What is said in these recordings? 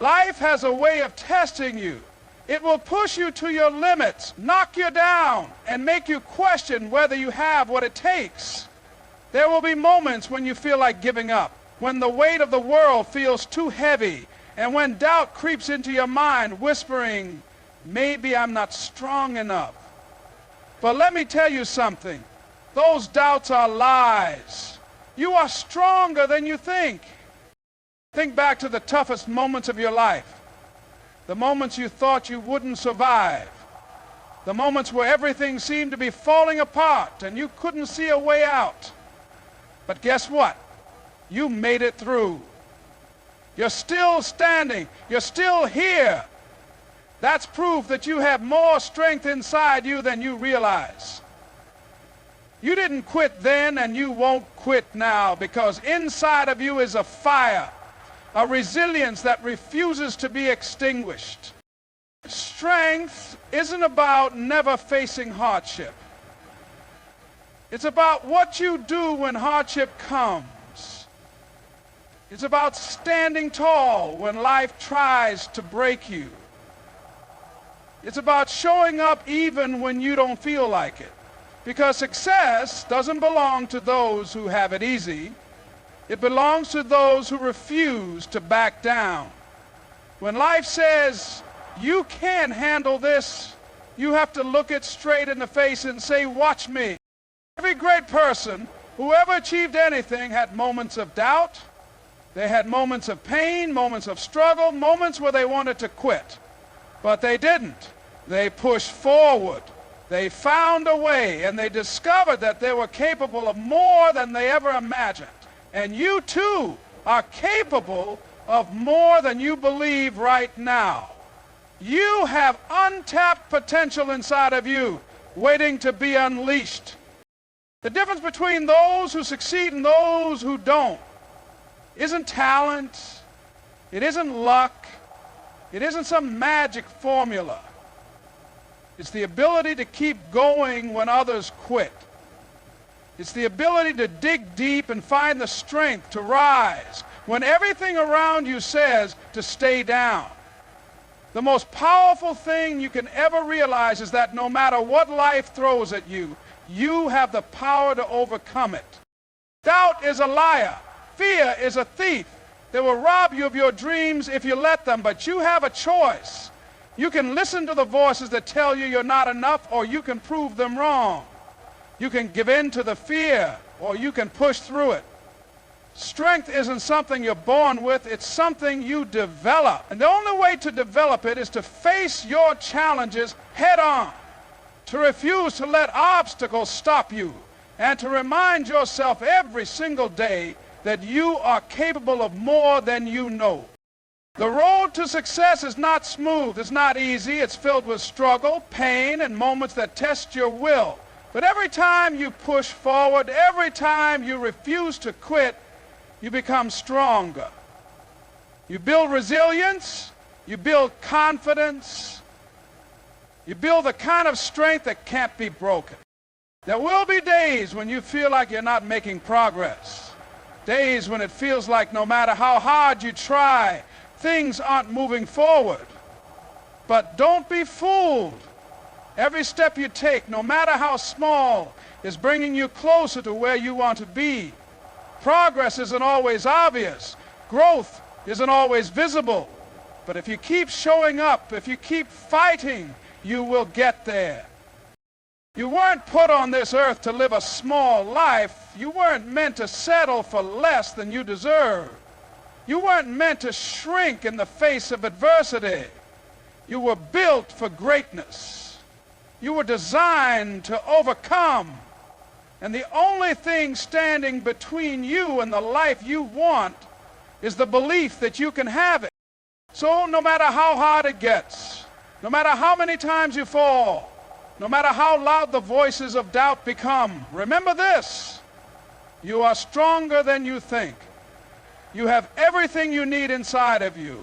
Life has a way of testing you. It will push you to your limits, knock you down, and make you question whether you have what it takes. There will be moments when you feel like giving up, when the weight of the world feels too heavy, and when doubt creeps into your mind, whispering, maybe I'm not strong enough. But let me tell you something. Those doubts are lies. You are stronger than you think. Think back to the toughest moments of your life. The moments you thought you wouldn't survive. The moments where everything seemed to be falling apart and you couldn't see a way out. But guess what? You made it through. You're still standing. You're still here. That's proof that you have more strength inside you than you realize. You didn't quit then and you won't quit now, because inside of you is a fire, a resilience that refuses to be extinguished. Strength isn't about never facing hardship. It's about what you do when hardship comes. It's about standing tall when life tries to break you. It's about showing up even when you don't feel like it. Because success doesn't belong to those who have it easy. It belongs to those who refuse to back down. When life says, you can't handle this, you have to look it straight in the face and say, watch me. Every great person who ever achieved anything had moments of doubt. They had moments of pain, moments of struggle, moments where they wanted to quit. But they didn't. They pushed forward. They found a way, and they discovered that they were capable of more than they ever imagined. And you too are capable of more than you believe right now. You have untapped potential inside of you, waiting to be unleashed. The difference between those who succeed and those who don't isn't talent, it isn't luck, it isn't some magic formula. It's the ability to keep going when others quit. It's the ability to dig deep and find the strength to rise when everything around you says to stay down. The most powerful thing you can ever realize is that no matter what life throws at you, you have the power to overcome it. Doubt is a liar. Fear is a thief. They will rob you of your dreams if you let them, but you have a choice. You can listen to the voices that tell you you're not enough, or you can prove them wrong. You can give in to the fear, or you can push through it. Strength isn't something you're born with, it's something you develop. And the only way to develop it is to face your challenges head on, to refuse to let obstacles stop you, and to remind yourself every single day that you are capable of more than you know. The road to success is not smooth, it's not easy, it's filled with struggle, pain, and moments that test your will. But every time you push forward, every time you refuse to quit, you become stronger. You build resilience, you build confidence, you build the kind of strength that can't be broken. There will be days when you feel like you're not making progress. Days when it feels like no matter how hard you try, things aren't moving forward. But don't be fooled. Every step you take, no matter how small, is bringing you closer to where you want to be. Progress isn't always obvious. Growth isn't always visible. But if you keep showing up, if you keep fighting, you will get there. You weren't put on this earth to live a small life. You weren't meant to settle for less than you deserve. You weren't meant to shrink in the face of adversity. You were built for greatness. You were designed to overcome. And the only thing standing between you and the life you want is the belief that you can have it. So no matter how hard it gets, no matter how many times you fall, no matter how loud the voices of doubt become, remember this: you are stronger than you think. You have everything you need inside of you.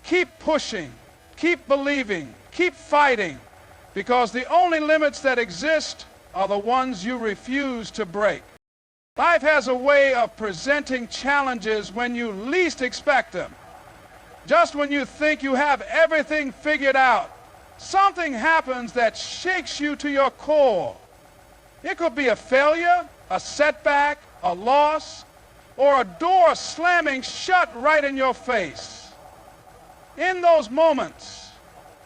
Keep pushing, keep believing, keep fighting, because the only limits that exist are the ones you refuse to break. Life has a way of presenting challenges when you least expect them. Just when you think you have everything figured out, something happens that shakes you to your core. It could be a failure, a setback, a loss, or a door slamming shut right in your face. In those moments,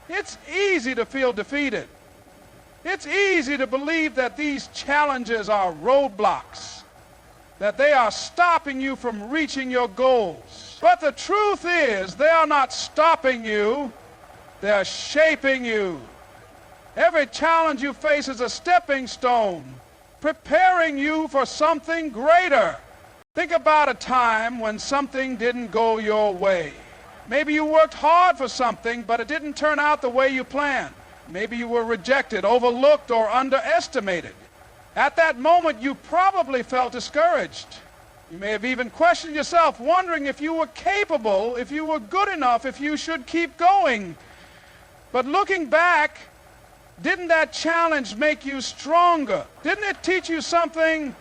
it's easy to feel defeated. It's easy to believe that these challenges are roadblocks, that they are stopping you from reaching your goals. But the truth is, they are not stopping you, they are shaping you. Every challenge you face is a stepping stone, preparing you for something greater. Think about a time when something didn't go your way. Maybe you worked hard for something, but it didn't turn out the way you planned. Maybe you were rejected, overlooked, or underestimated. At that moment, you probably felt discouraged. You may have even questioned yourself, wondering if you were capable, if you were good enough, if you should keep going. But looking back, didn't that challenge make you stronger? Didn't it teach you something?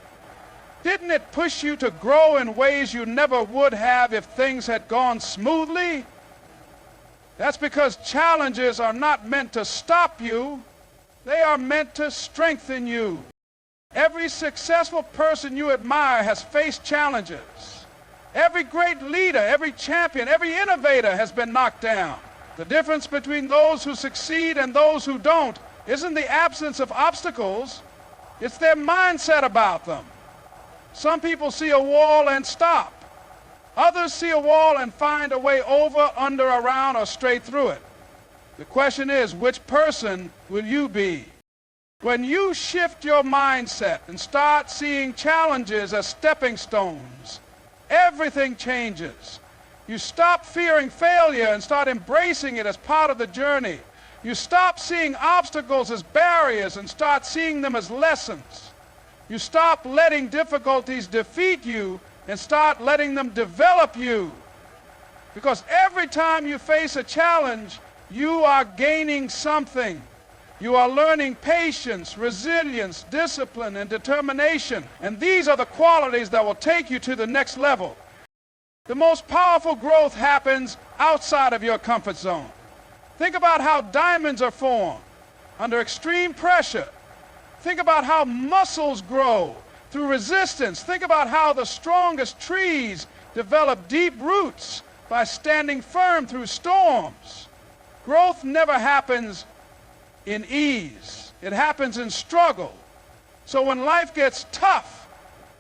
Didn't it push you to grow in ways you never would have if things had gone smoothly? That's because challenges are not meant to stop you. They are meant to strengthen you. Every successful person you admire has faced challenges. Every great leader, every champion, every innovator has been knocked down. The difference between those who succeed and those who don't isn't the absence of obstacles, it's their mindset about them. Some people see a wall and stop. Others see a wall and find a way over, under, around, or straight through it. The question is, which person will you be? When you shift your mindset and start seeing challenges as stepping stones, everything changes. You stop fearing failure and start embracing it as part of the journey. You stop seeing obstacles as barriers and start seeing them as lessons. You stop letting difficulties defeat you and start letting them develop you. Because every time you face a challenge, you are gaining something. You are learning patience, resilience, discipline, and determination. And these are the qualities that will take you to the next level. The most powerful growth happens outside of your comfort zone. Think about how diamonds are formed under extreme pressure. Think about how muscles grow through resistance. Think about how the strongest trees develop deep roots by standing firm through storms. Growth never happens in ease. It happens in struggle. So when life gets tough,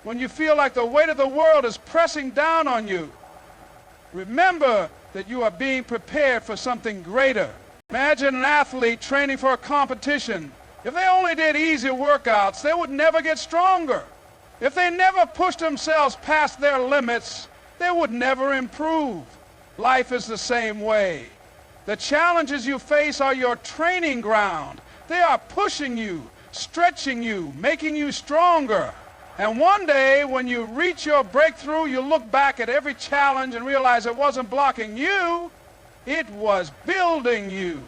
when you feel like the weight of the world is pressing down on you, remember that you are being prepared for something greater. Imagine an athlete training for a competition. If they only did easy workouts, they would never get stronger. If they never pushed themselves past their limits, they would never improve. Life is the same way. The challenges you face are your training ground. They are pushing you, stretching you, making you stronger. And one day, when you reach your breakthrough, you look back at every challenge and realize it wasn't blocking you, it was building you.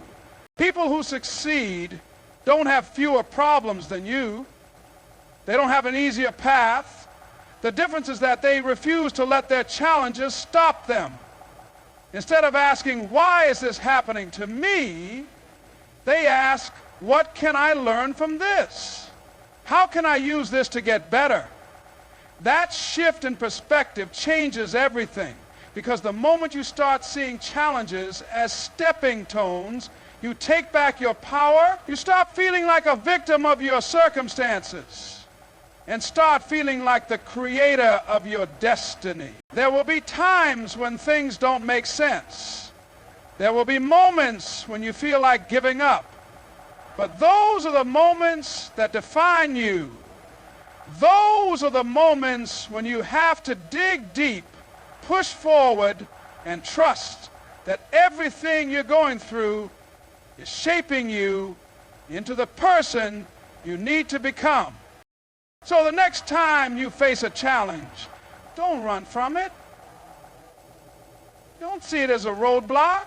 People who succeed don't have fewer problems than you. They don't have an easier path. The difference is that they refuse to let their challenges stop them. Instead of asking, why is this happening to me? They ask, what can I learn from this? How can I use this to get better? That shift in perspective changes everything, because the moment you start seeing challenges as stepping stones, you take back your power, you stop feeling like a victim of your circumstances, and start feeling like the creator of your destiny. There will be times when things don't make sense. There will be moments when you feel like giving up. But those are the moments that define you. Those are the moments when you have to dig deep, push forward, and trust that everything you're going through is shaping you into the person you need to become. So the next time you face a challenge, don't run from it. Don't see it as a roadblock.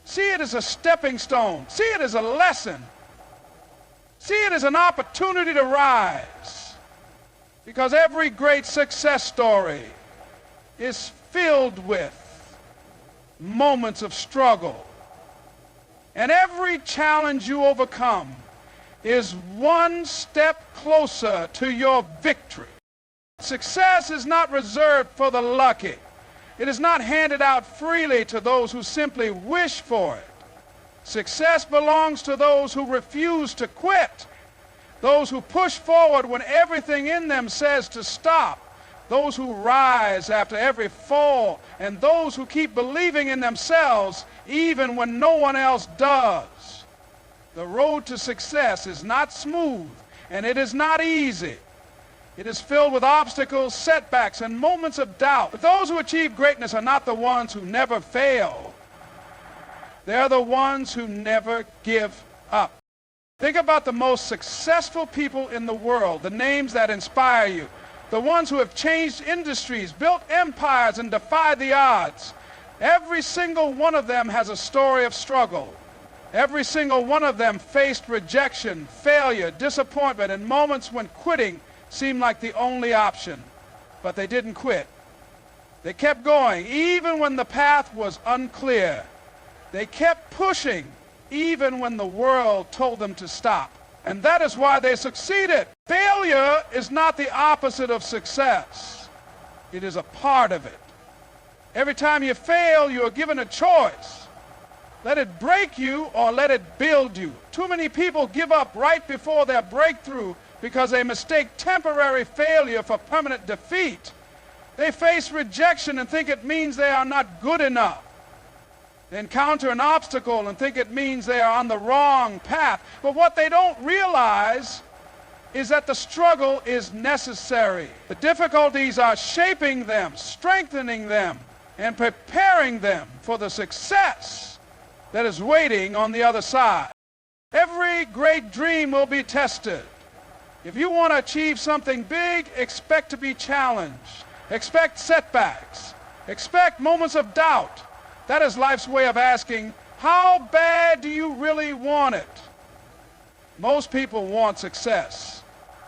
See it as a stepping stone. See it as a lesson. See it as an opportunity to rise. Because every great success story is filled with moments of struggle. And every challenge you overcome is one step closer to your victory. Success is not reserved for the lucky. It is not handed out freely to those who simply wish for it. Success belongs to those who refuse to quit, those who push forward when everything in them says to stop, those who rise after every fall, and those who keep believing in themselves even when no one else does. The road to success is not smooth, and it is not easy. It is filled with obstacles, setbacks, and moments of doubt. But those who achieve greatness are not the ones who never fail. They're the ones who never give up. Think about the most successful people in the world, the names that inspire you, the ones who have changed industries, built empires, and defied the odds. Every single one of them has a story of struggle. Every single one of them faced rejection, failure, disappointment, and moments when quitting seemed like the only option. But they didn't quit. They kept going, even when the path was unclear. They kept pushing, even when the world told them to stop. And that is why they succeeded. Failure is not the opposite of success. It is a part of it. Every time you fail, you are given a choice. Let it break you or let it build you. Too many people give up right before their breakthrough because they mistake temporary failure for permanent defeat. They face rejection and think it means they are not good enough. They encounter an obstacle and think it means they are on the wrong path. But what they don't realize is that the struggle is necessary. The difficulties are shaping them, strengthening them, and preparing them for the success that is waiting on the other side. Every great dream will be tested. If you want to achieve something big, expect to be challenged. Expect setbacks. Expect moments of doubt. That is life's way of asking, how bad do you really want it? Most people want success,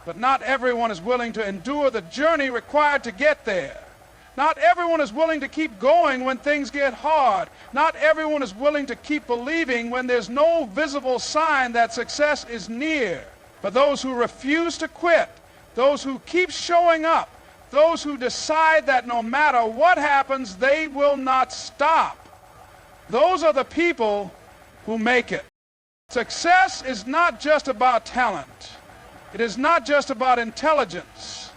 but not everyone is willing to endure the journey required to get there. Not everyone is willing to keep going when things get hard. Not everyone is willing to keep believing when there's no visible sign that success is near. But those who refuse to quit, those who keep showing up, those who decide that no matter what happens, they will not stop, those are the people who make it. Success is not just about talent. It is not just about intelligence.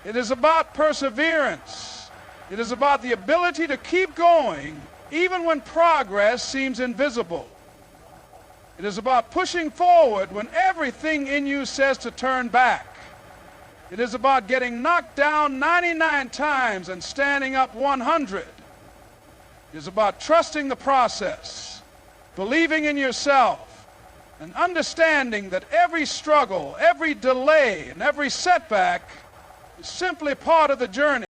It is about perseverance. It is about the ability to keep going even when progress seems invisible. It is about pushing forward when everything in you says to turn back. It is about getting knocked down 99 times and standing up 100. It is about trusting the process, believing in yourself, and understanding that every struggle, every delay, and every setback is simply part of the journey.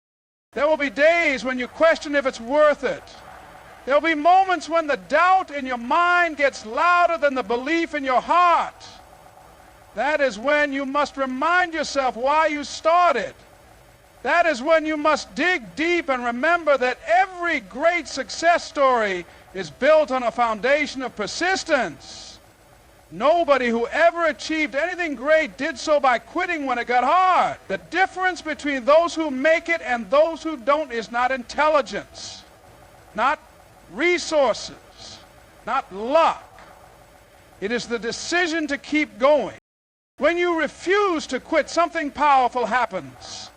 There will be days when you question if it's worth it. There will be moments when the doubt in your mind gets louder than the belief in your heart. That is when you must remind yourself why you started. That is when you must dig deep and remember that every great success story is built on a foundation of persistence. Nobody who ever achieved anything great did so by quitting when it got hard. The difference between those who make it and those who don't is not intelligence, not resources, not luck. It is the decision to keep going. When you refuse to quit, something powerful happens.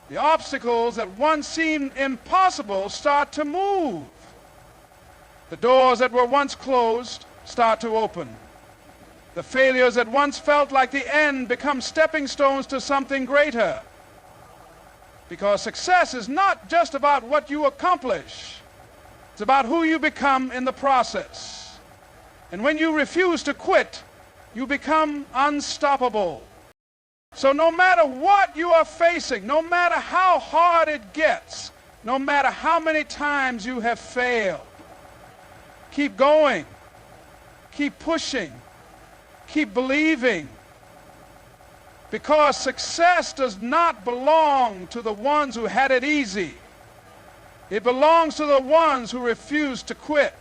The obstacles that once seemed impossible start to move. The doors that were once closed start to open. The failures that once felt like the end become stepping stones to something greater. Because success is not just about what you accomplish. It's about who you become in the process. And when you refuse to quit, you become unstoppable. So no matter what you are facing, no matter how hard it gets, no matter how many times you have failed, keep going, keep pushing, keep believing. Because success does not belong to the ones who had it easy. It belongs to the ones who refuse to quit.